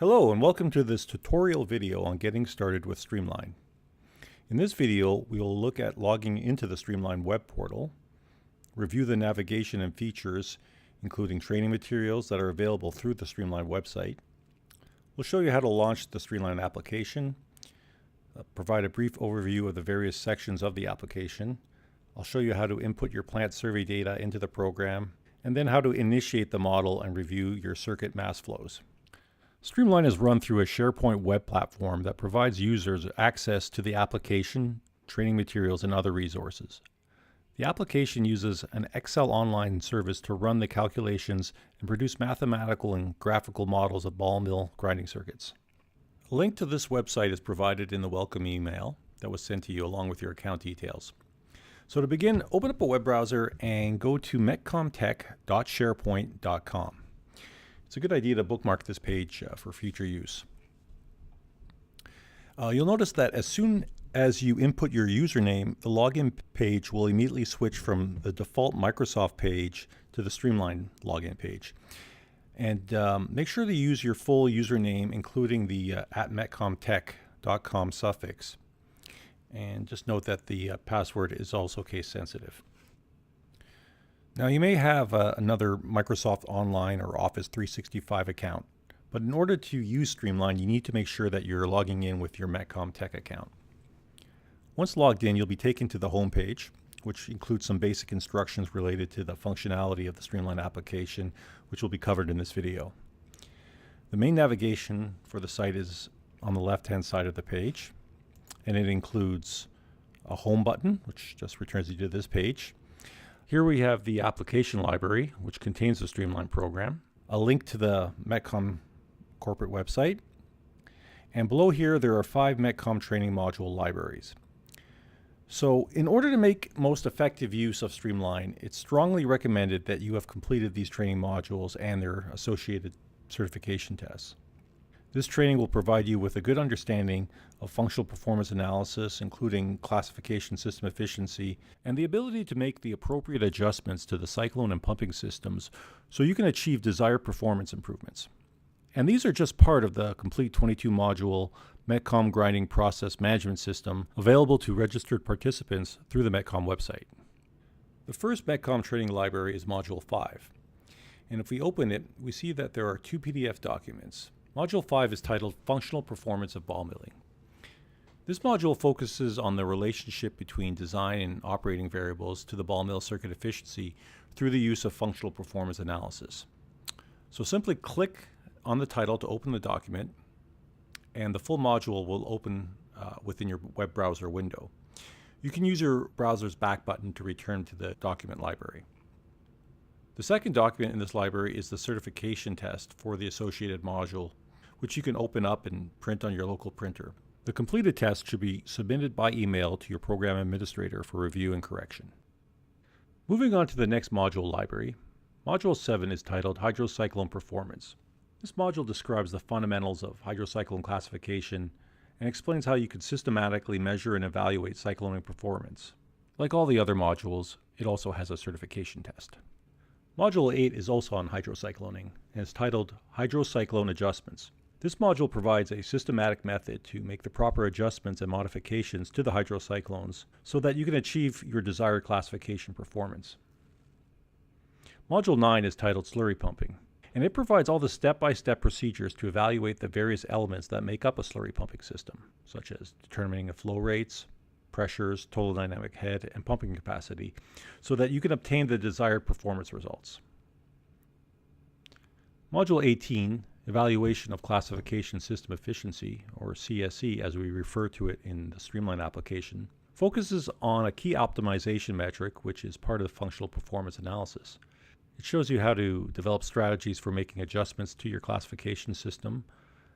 Hello and welcome to this tutorial video on getting started with Streamline. In this video, we will look at logging into the Streamline web portal, review the navigation and features, including training materials that are available through the Streamline website. We'll show you how to launch the Streamline application, provide a brief overview of the various sections of the application. I'll show you how to input your plant survey data into the program, and then how to initiate the model and review your circuit mass flows. Streamline is run through a SharePoint web platform that provides users access to the application, training materials, and other resources. The application uses an Excel online service to run the calculations and produce mathematical and graphical models of ball mill grinding circuits. A link to this website is provided in the welcome email that was sent to you along with your account details. So to begin, open up a web browser and go to metcomtech.sharepoint.com. It's a good idea to bookmark this page for future use. You'll notice that as soon as you input your username, the login page will immediately switch from the default Microsoft page to the Streamline login page. And make sure to use your full username, including the @metcomtech.com suffix. And just note that the password is also case sensitive. Now you may have another Microsoft Online or Office 365 account, but in order to use Streamline, you need to make sure that you're logging in with your Metcom Tech account. Once logged in, you'll be taken to the home page, which includes some basic instructions related to the functionality of the Streamline application, which will be covered in this video. The main navigation for the site is on the left-hand side of the page, and it includes a home button, which just returns you to this page. Here we have the application library, which contains the Streamline program, a link to the Metcom corporate website, and below here there are 5 Metcom training module libraries. So in order to make most effective use of Streamline, it's strongly recommended that you have completed these training modules and their associated certification tests. This training will provide you with a good understanding of functional performance analysis, including classification system efficiency, and the ability to make the appropriate adjustments to the cyclone and pumping systems so you can achieve desired performance improvements. And these are just part of the complete 22-module Metcom grinding process management system available to registered participants through the Metcom website. The first Metcom training library is Module 5. And if we open it, we see that there are 2 PDF documents. Module 5 is titled Functional Performance of Ball Milling. This module focuses on the relationship between design and operating variables to the ball mill circuit efficiency through the use of functional performance analysis. So simply click on the title to open the document, and the full module will open within your web browser window. You can use your browser's back button to return to the document library. The second document in this library is the certification test for the associated module, which you can open up and print on your local printer. The completed test should be submitted by email to your program administrator for review and correction. Moving on to the next module library, Module 7 is titled Hydrocyclone Performance. This module describes the fundamentals of hydrocyclone classification and explains how you can systematically measure and evaluate cycloning performance. Like all the other modules, it also has a certification test. Module 8 is also on hydrocycloning and is titled Hydrocyclone Adjustments. This module provides a systematic method to make the proper adjustments and modifications to the hydrocyclones so that you can achieve your desired classification performance. Module 9 is titled Slurry Pumping, and it provides all the step-by-step procedures to evaluate the various elements that make up a slurry pumping system, such as determining the flow rates, pressures, total dynamic head, and pumping capacity, so that you can obtain the desired performance results. Module 18, Evaluation of Classification System Efficiency, or CSE as we refer to it in the Streamline application, focuses on a key optimization metric, which is part of the functional performance analysis. It shows you how to develop strategies for making adjustments to your classification system,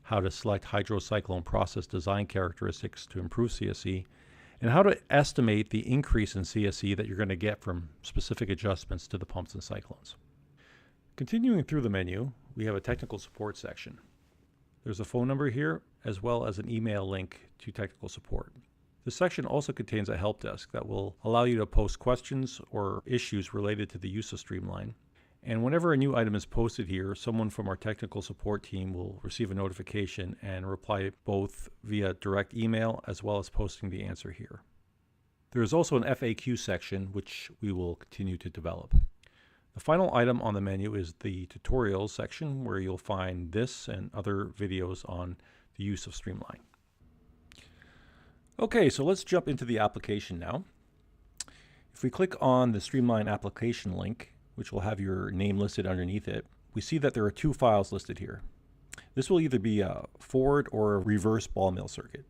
how to select hydrocyclone process design characteristics to improve CSE, and how to estimate the increase in CSE that you're going to get from specific adjustments to the pumps and cyclones. Continuing through the menu, we have a technical support section. There's a phone number here, as well as an email link to technical support. This section also contains a help desk that will allow you to post questions or issues related to the use of Streamline, And whenever a new item is posted here, someone from our technical support team will receive a notification and reply both via direct email as well as posting the answer here. There is also an FAQ section which we will continue to develop. The final item on the menu is the tutorials section, where you'll find this and other videos on the use of Streamline. Okay, so let's jump into the application now. If we click on the Streamline application link, which will have your name listed underneath it, we see that there are two files listed here. This will either be a forward or a reverse ball mill circuit.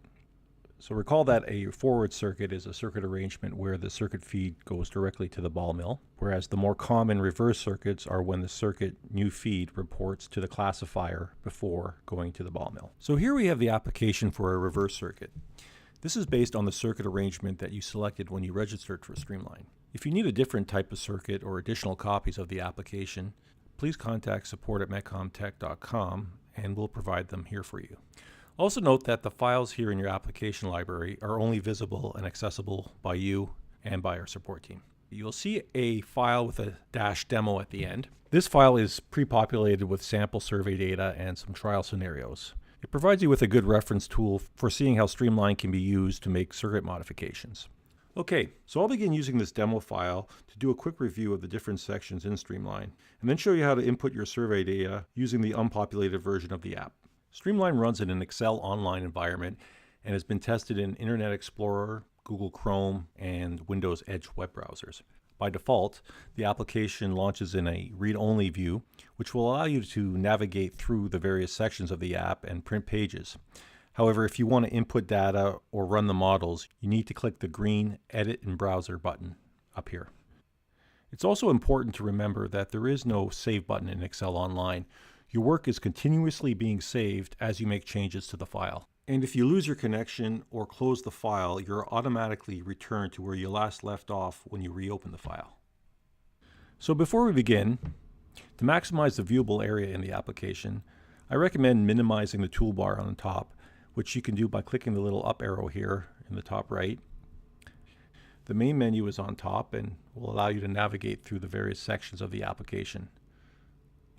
So recall that a forward circuit is a circuit arrangement where the circuit feed goes directly to the ball mill, whereas the more common reverse circuits are when the circuit new feed reports to the classifier before going to the ball mill. So here we have the application for a reverse circuit. This is based on the circuit arrangement that you selected when you registered for Streamline. If you need a different type of circuit or additional copies of the application, please contact support@metcomtech.com and we'll provide them here for you. Also note that the files here in your application library are only visible and accessible by you and by our support team. You'll see a file with a -demo at the end. This file is pre-populated with sample survey data and some trial scenarios. It provides you with a good reference tool for seeing how Streamline can be used to make circuit modifications. Okay, so I'll begin using this demo file to do a quick review of the different sections in Streamline, and then show you how to input your survey data using the unpopulated version of the app. Streamline runs in an Excel online environment and has been tested in Internet Explorer, Google Chrome, and Windows Edge web browsers. By default, the application launches in a read-only view, which will allow you to navigate through the various sections of the app and print pages. However, if you want to input data or run the models, you need to click the green Edit in Browser button up here. It's also important to remember that there is no Save button in Excel Online. Your work is continuously being saved as you make changes to the file. And if you lose your connection or close the file, you're automatically returned to where you last left off when you reopen the file. So before we begin, to maximize the viewable area in the application, I recommend minimizing the toolbar on the top, which you can do by clicking the little up arrow here in the top right. The main menu is on top and will allow you to navigate through the various sections of the application.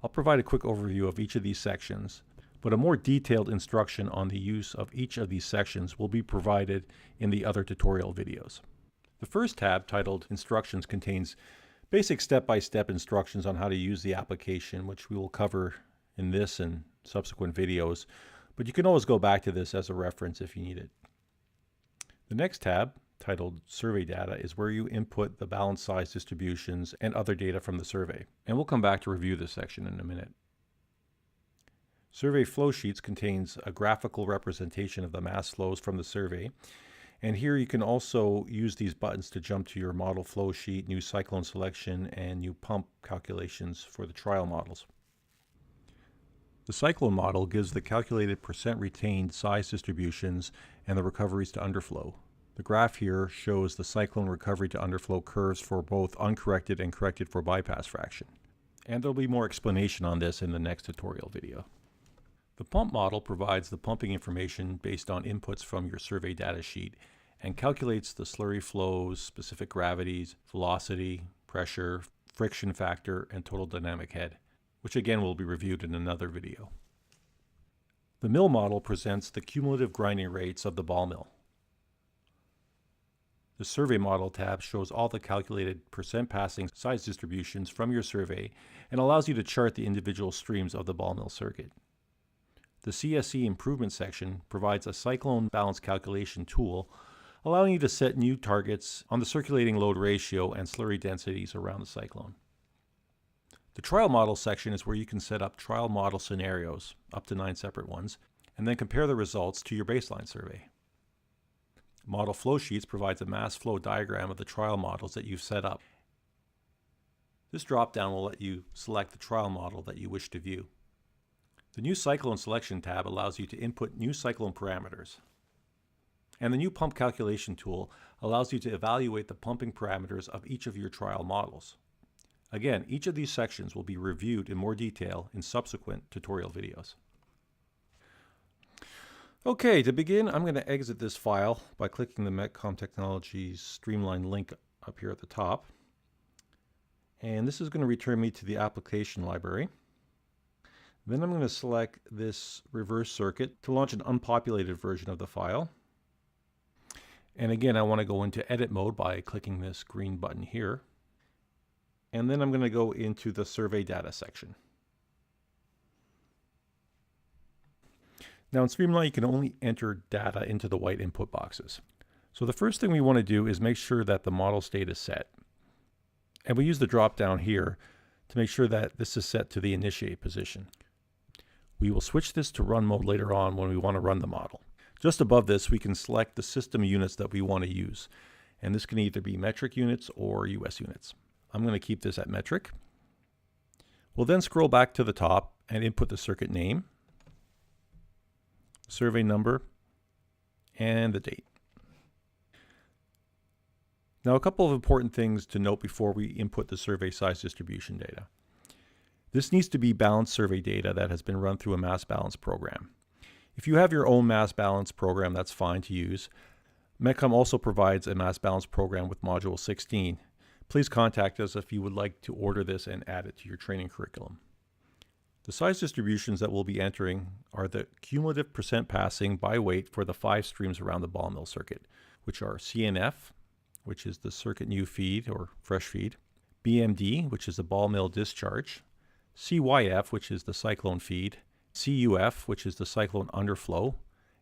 I'll provide a quick overview of each of these sections, but a more detailed instruction on the use of each of these sections will be provided in the other tutorial videos. The first tab, titled Instructions, contains basic step-by-step instructions on how to use the application, which we will cover in this and subsequent videos, but you can always go back to this as a reference if you need it. The next tab, titled Survey Data, is where you input the balance size distributions and other data from the survey. And we'll come back to review this section in a minute. Survey Flow Sheets contains a graphical representation of the mass flows from the survey. And here you can also use these buttons to jump to your model flow sheet, new cyclone selection, and new pump calculations for the trial models. The cyclone model gives the calculated percent retained size distributions and the recoveries to underflow. The graph here shows the cyclone recovery to underflow curves for both uncorrected and corrected for bypass fraction. And there'll be more explanation on this in the next tutorial video. The pump model provides the pumping information based on inputs from your survey data sheet and calculates the slurry flows, specific gravities, velocity, pressure, friction factor, and total dynamic head, which again will be reviewed in another video. The mill model presents the cumulative grinding rates of the ball mill. The Survey Model tab shows all the calculated percent passing size distributions from your survey and allows you to chart the individual streams of the ball mill circuit. The CSE Improvement section provides a cyclone balance calculation tool, allowing you to set new targets on the circulating load ratio and slurry densities around the cyclone. The Trial Model section is where you can set up trial model scenarios, up to 9 separate ones, and then compare the results to your baseline survey. Model Flow Sheets provides a mass flow diagram of the trial models that you've set up. This drop-down will let you select the trial model that you wish to view. The New Cyclone Selection tab allows you to input new cyclone parameters. And the new Pump Calculation tool allows you to evaluate the pumping parameters of each of your trial models. Again, each of these sections will be reviewed in more detail in subsequent tutorial videos. Okay, to begin, I'm going to exit this file by clicking the Metcom Technologies Streamline link up here at the top. And this is going to return me to the application library. Then I'm going to select this reverse circuit to launch an unpopulated version of the file. And again, I want to go into edit mode by clicking this green button here. And then I'm going to go into the survey data section. Now in Streamline, you can only enter data into the white input boxes. So the first thing we want to do is make sure that the model state is set. And we use the drop down here to make sure that this is set to the initiate position. We will switch this to run mode later on when we want to run the model. Just above this, we can select the system units that we want to use. And this can either be metric units or US units. I'm going to keep this at metric. We'll then scroll back to the top and input the circuit name, survey number, and the date. Now, a couple of important things to note before we input the survey size distribution data. This needs to be balanced survey data that has been run through a mass balance program. If you have your own mass balance program, that's fine to use. Metcom also provides a mass balance program with Module 16. Please contact us if you would like to order this and add it to your training curriculum. The size distributions that we'll be entering are the cumulative percent passing by weight for the 5 streams around the ball mill circuit, which are CNF, which is the circuit new feed or fresh feed, BMD, which is the ball mill discharge, CYF, which is the cyclone feed, CUF, which is the cyclone underflow,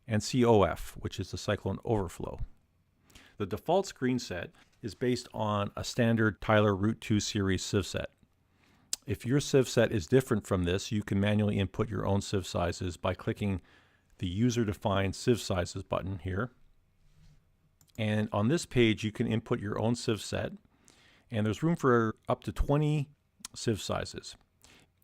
and COF, which is the cyclone overflow. The default screen set is based on a standard Tyler Root 2 series sieve set. If your sieve set is different from this, you can manually input your own sieve sizes by clicking the user-defined sieve sizes button here. And on this page, you can input your own sieve set, and there's room for up to 20 sieve sizes.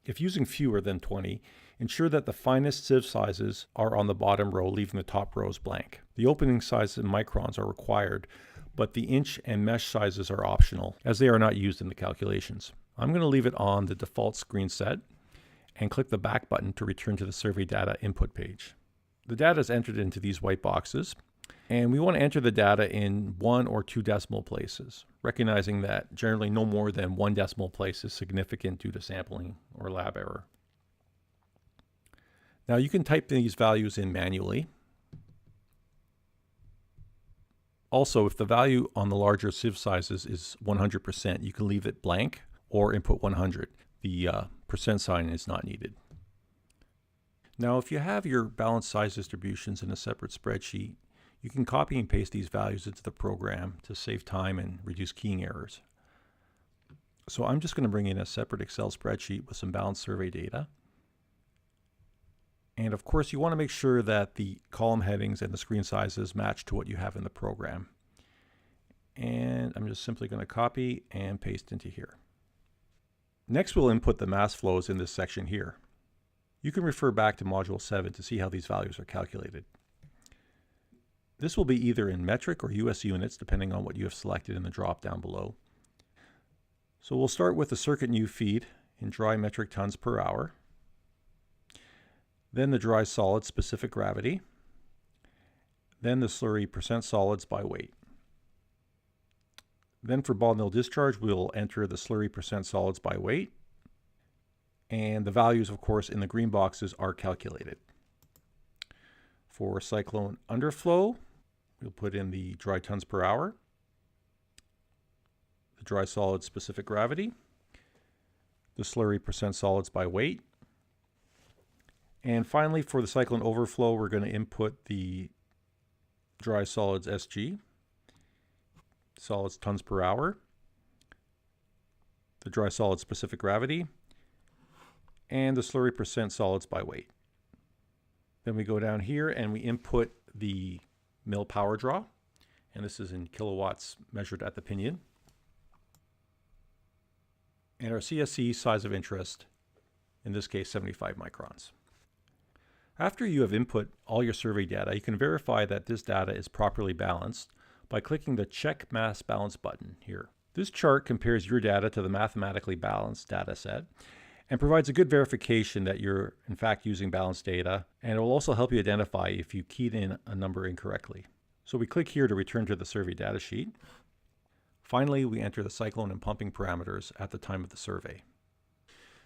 If using fewer than 20, ensure that the finest sieve sizes are on the bottom row, leaving the top rows blank. The opening sizes in microns are required, but the inch and mesh sizes are optional, as they are not used in the calculations. I'm going to leave it on the default screen set and click the back button to return to the survey data input page. The data is entered into these white boxes, and we want to enter the data in 1 or 2 decimal places, recognizing that generally no more than 1 decimal place is significant due to sampling or lab error. Now you can type these values in manually. Also, if the value on the larger sieve sizes is 100%, you can leave it blank or input 100. The percent sign is not needed. Now, if you have your balanced size distributions in a separate spreadsheet, you can copy and paste these values into the program to save time and reduce keying errors. So I'm just going to bring in a separate Excel spreadsheet with some balanced survey data. And of course, you want to make sure that the column headings and the screen sizes match to what you have in the program. And I'm just simply going to copy and paste into here. Next, we'll input the mass flows in this section here. You can refer back to Module 7 to see how these values are calculated. This will be either in metric or US units, depending on what you have selected in the drop down below. So we'll start with the circuit new feed in dry metric tons per hour. Then the dry solid specific gravity. Then the slurry percent solids by weight. Then for ball mill discharge, we'll enter the slurry percent solids by weight. And the values, of course, in the green boxes are calculated. For cyclone underflow, we'll put in the dry tons per hour, the dry solid specific gravity, the slurry percent solids by weight. And finally, for the cyclone overflow, we're going to input the dry solids SG, solids tons per hour, the dry solid specific gravity, and the slurry percent solids by weight. Then we go down here and we input the mill power draw, and this is in kilowatts measured at the pinion. And our CSC size of interest, in this case 75 microns. After you have input all your survey data, you can verify that this data is properly balanced by clicking the Check Mass Balance button here. This chart compares your data to the mathematically balanced data set and provides a good verification that you're in fact using balanced data, and it will also help you identify if you keyed in a number incorrectly. So we click here to return to the survey data sheet. Finally, we enter the cyclone and pumping parameters at the time of the survey.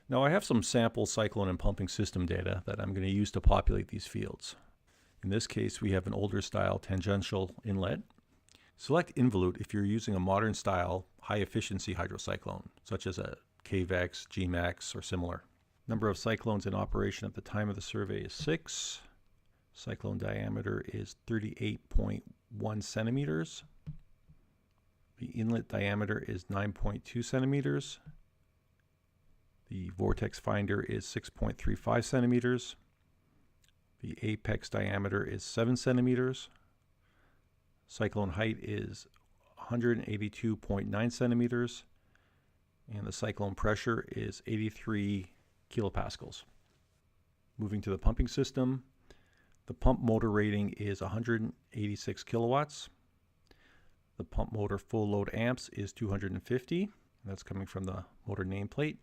Now I have some sample cyclone and pumping system data that I'm going to use to populate these fields. In this case, we have an older style tangential inlet. Select involute if you're using a modern style high efficiency hydrocyclone, such as a KVEX, GMAX, or similar. Number of cyclones in operation at the time of the survey is 6. Cyclone diameter is 38.1 centimeters. The inlet diameter is 9.2 centimeters. The vortex finder is 6.35 centimeters. The apex diameter is 7 centimeters. Cyclone height is 182.9 centimeters. And the cyclone pressure is 83 kilopascals. Moving to the pumping system, the pump motor rating is 186 kilowatts. The pump motor full load amps is 250. That's coming from the motor nameplate.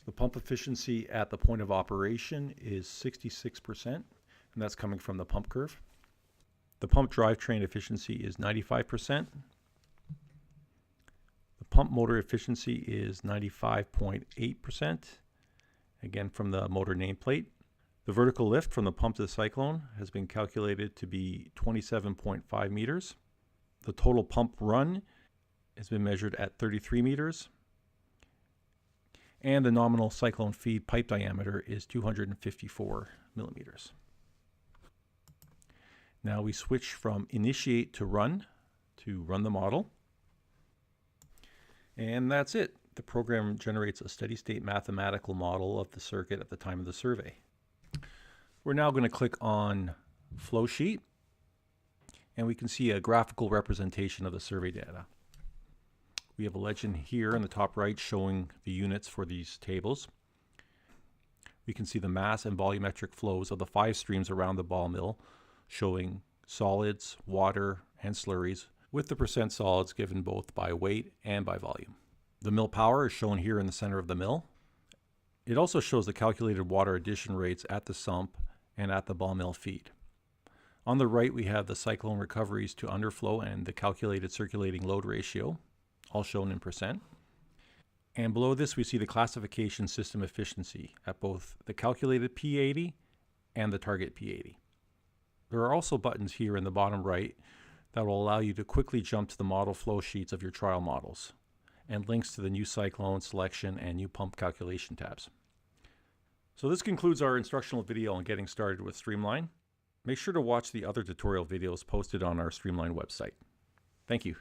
The pump efficiency at the point of operation is 66%, and that's coming from the pump curve. The pump drivetrain efficiency is 95%. The pump motor efficiency is 95.8%, again from the motor nameplate. The vertical lift from the pump to the cyclone has been calculated to be 27.5 meters. The total pump run has been measured at 33 meters. And the nominal cyclone feed pipe diameter is 254 millimeters. Now we switch from initiate to run the model. And that's it. The program generates a steady state mathematical model of the circuit at the time of the survey. We're now going to click on flow sheet, and we can see a graphical representation of the survey data. We have a legend here in the top right showing the units for these tables. We can see the mass and volumetric flows of the 5 streams around the ball mill, showing solids, water, and slurries, with the percent solids given both by weight and by volume. The mill power is shown here in the center of the mill. It also shows the calculated water addition rates at the sump and at the ball mill feed. On the right, we have the cyclone recoveries to underflow and the calculated circulating load ratio, all shown in percent. And below this, we see the classification system efficiency at both the calculated P80 and the target P80. There are also buttons here in the bottom right that will allow you to quickly jump to the model flow sheets of your trial models, and links to the new cyclone selection and new pump calculation tabs. So this concludes our instructional video on getting started with Streamline. Make sure to watch the other tutorial videos posted on our Streamline website. Thank you.